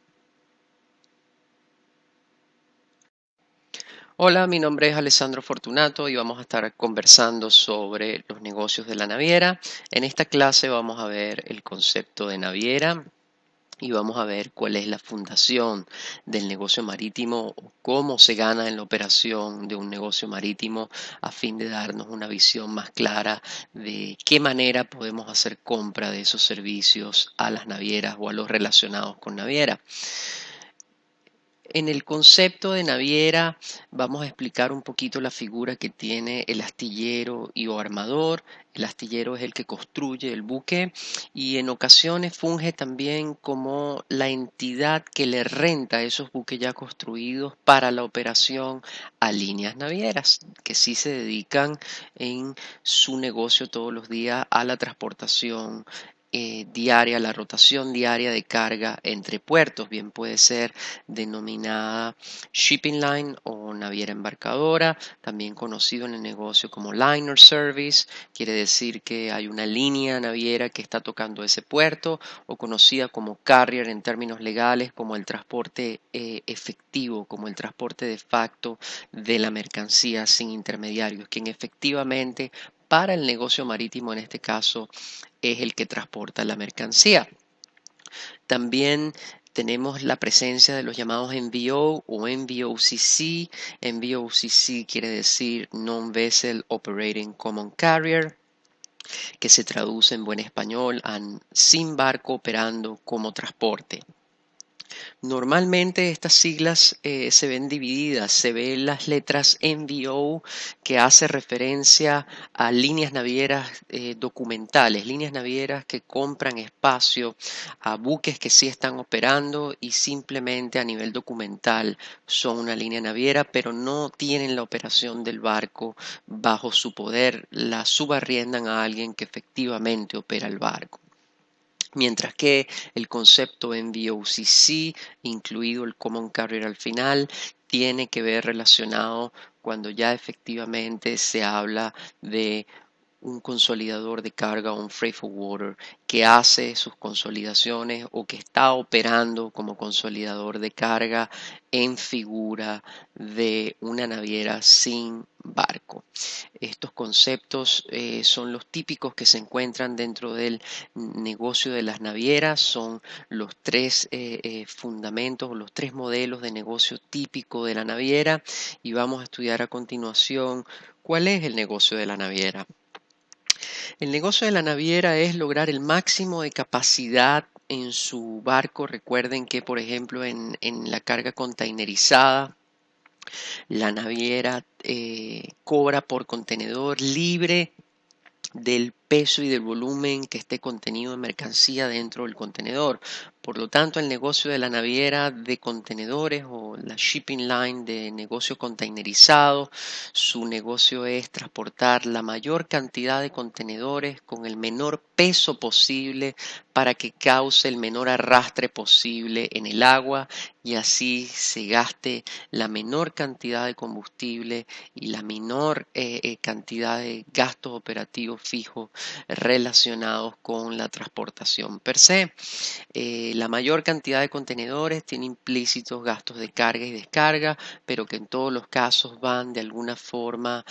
Hola, mi nombre es Alessandro Fortunato y vamos a estar conversando sobre los negocios de la naviera. En esta clase vamos a ver el concepto de naviera y vamos a ver cuál es la fundación del negocio marítimo, o cómo se gana en la operación de un negocio marítimo, a fin de darnos una visión más clara de qué manera podemos hacer compra de esos servicios a las navieras o a los relacionados con naviera. En el concepto de naviera vamos a explicar un poquito la figura que tiene el astillero y o armador. El astillero es el que construye el buque y en ocasiones funge también como la entidad que le renta esos buques ya construidos para la operación a líneas navieras, que sí se dedican en su negocio todos los días a la transportación diaria, la rotación diaria de carga entre puertos. Bien puede ser denominada shipping line o naviera embarcadora, también conocido en el negocio como liner service, quiere decir que hay una línea naviera que está tocando ese puerto, o conocida como carrier en términos legales, como el transporte efectivo, como el transporte de facto de la mercancía sin intermediarios, quien efectivamente para el negocio marítimo en este caso es el que transporta la mercancía. También tenemos la presencia de los llamados NVO o NVOCC. NVOCC quiere decir Non-Vessel Operating Common Carrier, que se traduce en buen español a sin barco operando como transporte. Normalmente estas siglas se ven divididas, se ven las letras NVO que hace referencia a líneas navieras documentales, líneas navieras que compran espacio a buques que sí están operando y simplemente a nivel documental son una línea naviera, pero no tienen la operación del barco bajo su poder, la subarriendan a alguien que efectivamente opera el barco. Mientras que el concepto NVOCC, incluido el Common Carrier al final, tiene que ver relacionado cuando ya efectivamente se habla de un consolidador de carga o un freight forwarder que hace sus consolidaciones o que está operando como consolidador de carga en figura de una naviera sin barco. Estos conceptos son los típicos que se encuentran dentro del negocio de las navieras, son los tres fundamentos o los tres modelos de negocio típico de la naviera, y vamos a estudiar a continuación cuál es el negocio de la naviera. El negocio de la naviera es lograr el máximo de capacidad en su barco. Recuerden que, por ejemplo, en la carga containerizada, la naviera cobra por contenedor libre del peso y del volumen que esté contenido en mercancía dentro del contenedor. Por lo tanto, el negocio de la naviera de contenedores o la shipping line de negocio containerizado, su negocio es transportar la mayor cantidad de contenedores con el menor peso posible para que cause el menor arrastre posible en el agua y así se gaste la menor cantidad de combustible y la menor cantidad de gastos operativos fijos relacionados con la transportación per se. La mayor cantidad de contenedores tiene implícitos gastos de carga y descarga, pero que en todos los casos van de alguna forma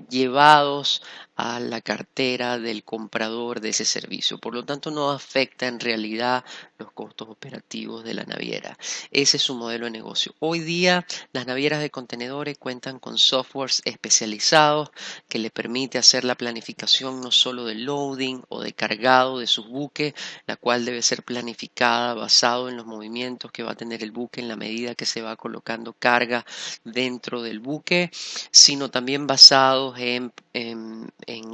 llevados a la cartera del comprador de ese servicio. Por lo tanto, no afecta en realidad los costos operativos de la naviera. Ese es su modelo de negocio. Hoy día, las navieras de contenedores cuentan con softwares especializados que le permite hacer la planificación no solo de loading o de cargado de sus buques, la cual debe ser planificada basado en los movimientos que va a tener el buque en la medida que se va colocando carga dentro del buque, sino también basados en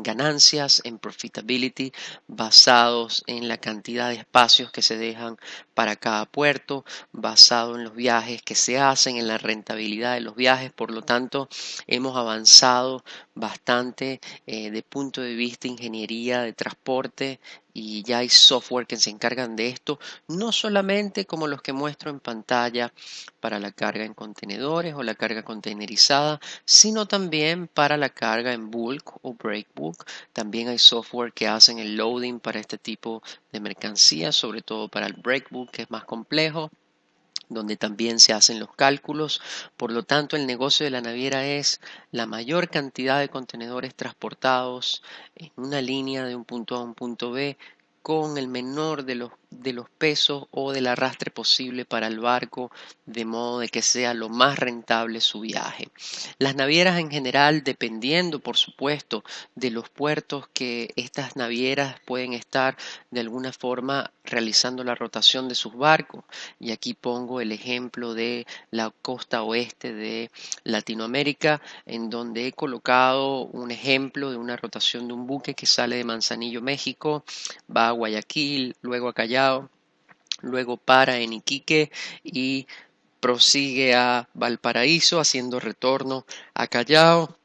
ganancias, en profitability, basados en la cantidad de espacios que se dejan para cada puerto, basado en los viajes que se hacen, en la rentabilidad de los viajes. Por lo tanto, hemos avanzado bastante de punto de vista de ingeniería de transporte y ya hay software que se encargan de esto, no solamente como los que muestro en pantalla para la carga en contenedores o la carga containerizada, sino también para la carga en bulk o breakbulk. También hay software que hacen el loading para este tipo de mercancías, sobre todo para el breakbulk, que es más complejo, donde también se hacen los cálculos. Por lo tanto, el negocio de la naviera es la mayor cantidad de contenedores transportados en una línea de un punto A a un punto B con el menor de los pesos o del arrastre posible para el barco, de modo de que sea lo más rentable su viaje. Las navieras en general, dependiendo por supuesto de los puertos que estas navieras pueden estar de alguna forma realizando la rotación de sus barcos, y aquí pongo el ejemplo de la costa oeste de Latinoamérica, en donde he colocado un ejemplo de una rotación de un buque que sale de Manzanillo, México, va a Guayaquil, luego a Callao, luego para en Iquique y prosigue a Valparaíso haciendo retorno a Callao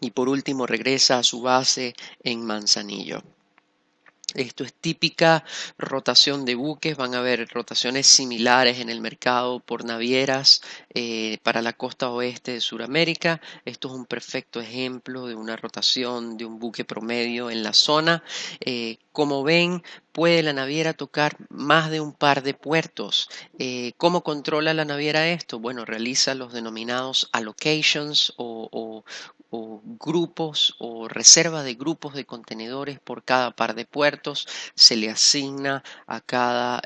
y por último regresa a su base en Manzanillo. Esto es típica rotación de buques, van a haber rotaciones similares en el mercado por navieras para la costa oeste de Sudamérica. Esto es un perfecto ejemplo de una rotación de un buque promedio en la zona. Como ven, puede la naviera tocar más de un par de puertos. ¿Cómo controla la naviera esto? Bueno, realiza los denominados allocations o grupos o reserva de grupos de contenedores por cada par de puertos. Se le asigna a cada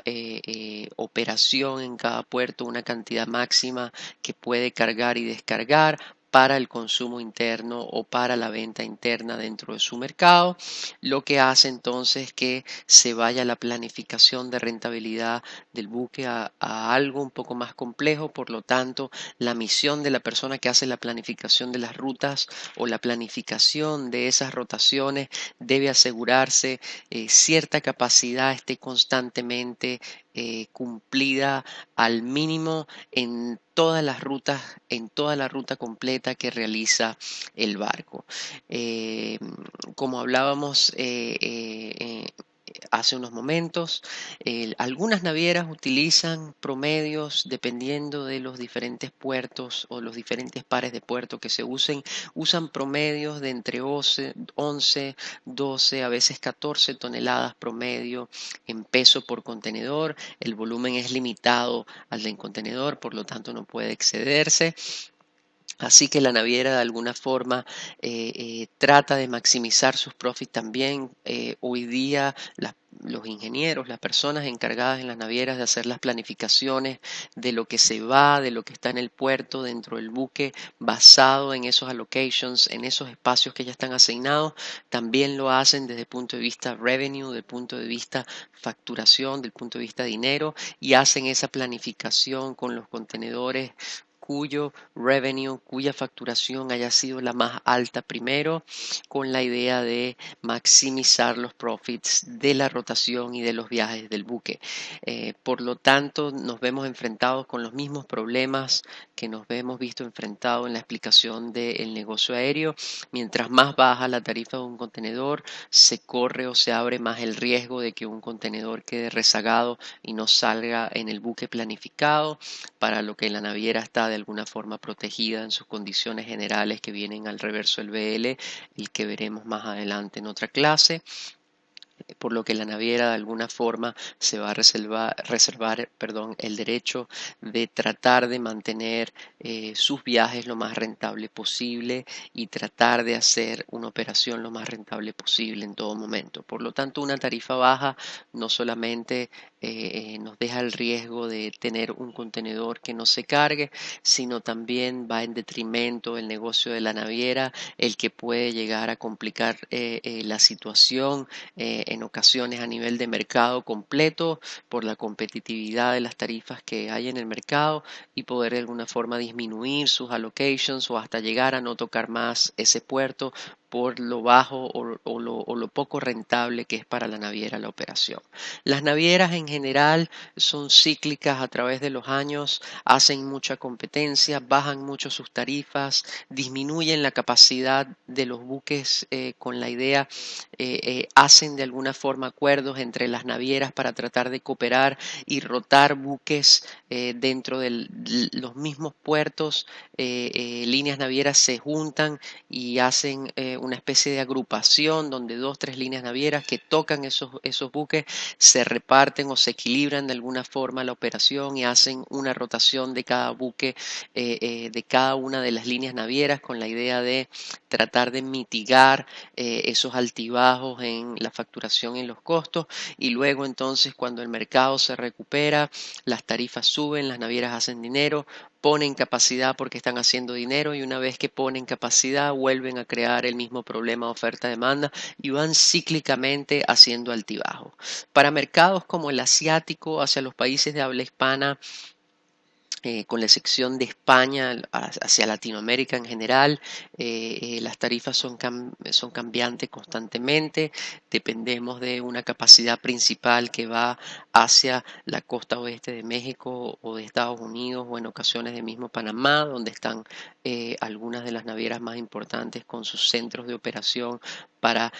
operación en cada puerto una cantidad máxima que puede cargar y descargar para el consumo interno o para la venta interna dentro de su mercado, lo que hace entonces que se vaya la planificación de rentabilidad del buque a algo un poco más complejo. Por lo tanto, la misión de la persona que hace la planificación de las rutas o la planificación de esas rotaciones debe asegurarse cierta capacidad esté constantemente cumplida al mínimo en todas las rutas, en toda la ruta completa que realiza el barco. Eh, Como hablábamos hace unos momentos, algunas navieras utilizan promedios dependiendo de los diferentes puertos o los diferentes pares de puerto que se usan promedios de entre 11, 12, a veces 14 toneladas promedio en peso por contenedor. El volumen es limitado al del contenedor, por lo tanto no puede excederse. Así que la naviera de alguna forma trata de maximizar sus profits también. Hoy día los ingenieros, las personas encargadas en las navieras de hacer las planificaciones de lo que se va, de lo que está en el puerto, dentro del buque, basado en esos allocations, en esos espacios que ya están asignados, también lo hacen desde el punto de vista revenue, desde el punto de vista facturación, del punto de vista dinero, y hacen esa planificación con los contenedores cuyo revenue, cuya facturación haya sido la más alta primero, con la idea de maximizar los profits de la rotación y de los viajes del buque. Por lo tanto, nos vemos enfrentados con los mismos problemas que nos hemos visto enfrentados en la explicación del negocio aéreo. Mientras más baja la tarifa de un contenedor, se corre o se abre más el riesgo de que un contenedor quede rezagado y no salga en el buque planificado, para lo que la naviera está de alguna forma protegida en sus condiciones generales que vienen al reverso del BL, el que veremos más adelante en otra clase. Por lo que la naviera de alguna forma se va a reservar el derecho de tratar de mantener sus viajes lo más rentable posible y tratar de hacer una operación lo más rentable posible en todo momento. Por lo tanto, una tarifa baja no solamente nos deja el riesgo de tener un contenedor que no se cargue, sino también va en detrimento del negocio de la naviera, el que puede llegar a complicar la situación en ocasiones a nivel de mercado completo por la competitividad de las tarifas que hay en el mercado, y poder de alguna forma disminuir sus allocations o hasta llegar a no tocar más ese puerto por lo bajo o lo poco rentable que es para la naviera la operación. Las navieras en general son cíclicas a través de los años, hacen mucha competencia, bajan mucho sus tarifas, disminuyen la capacidad de los buques con la idea, hacen de alguna forma acuerdos entre las navieras para tratar de cooperar y rotar buques dentro de los mismos puertos. Líneas navieras se juntan y hacen una especie de agrupación donde dos, tres líneas navieras que tocan esos buques se reparten o se equilibran de alguna forma la operación y hacen una rotación de cada buque, de cada una de las líneas navieras con la idea de tratar de mitigar esos altibajos en la facturación y en los costos, y luego entonces cuando el mercado se recupera, las tarifas suben, las navieras hacen dinero, ponen capacidad porque están haciendo dinero, y una vez que ponen capacidad vuelven a crear el mismo problema oferta-demanda y van cíclicamente haciendo altibajos. Para mercados como el asiático, hacia los países de habla hispana, con la excepción de España, hacia Latinoamérica en general, las tarifas son cambiantes constantemente, dependemos de una capacidad principal que va hacia la costa oeste de México o de Estados Unidos, o en ocasiones de mismo Panamá, donde están algunas de las navieras más importantes con sus centros de operación para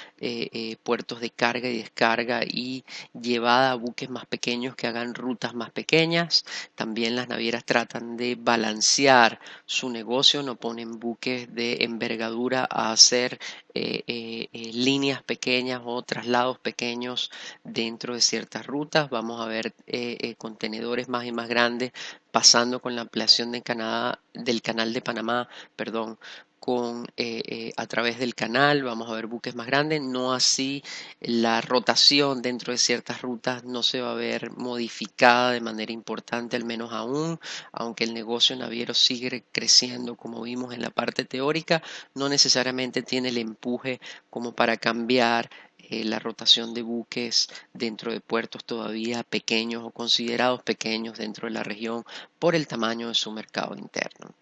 puertos de carga y descarga y llevada a buques más pequeños que hagan rutas más pequeñas. También las navieras tratan de balancear su negocio, no ponen buques de envergadura a hacer líneas pequeñas o traslados pequeños dentro de ciertas rutas. Vamos a ver contenedores más y más grandes pasando con la ampliación de Canadá, del canal de Panamá, perdón, a través del canal. Vamos a ver buques más grandes, no así la rotación dentro de ciertas rutas no se va a ver modificada de manera importante, al menos aún, aunque el negocio naviero sigue creciendo como vimos en la parte teórica, no necesariamente tiene el empuje como para cambiar la rotación de buques dentro de puertos todavía pequeños o considerados pequeños dentro de la región por el tamaño de su mercado interno.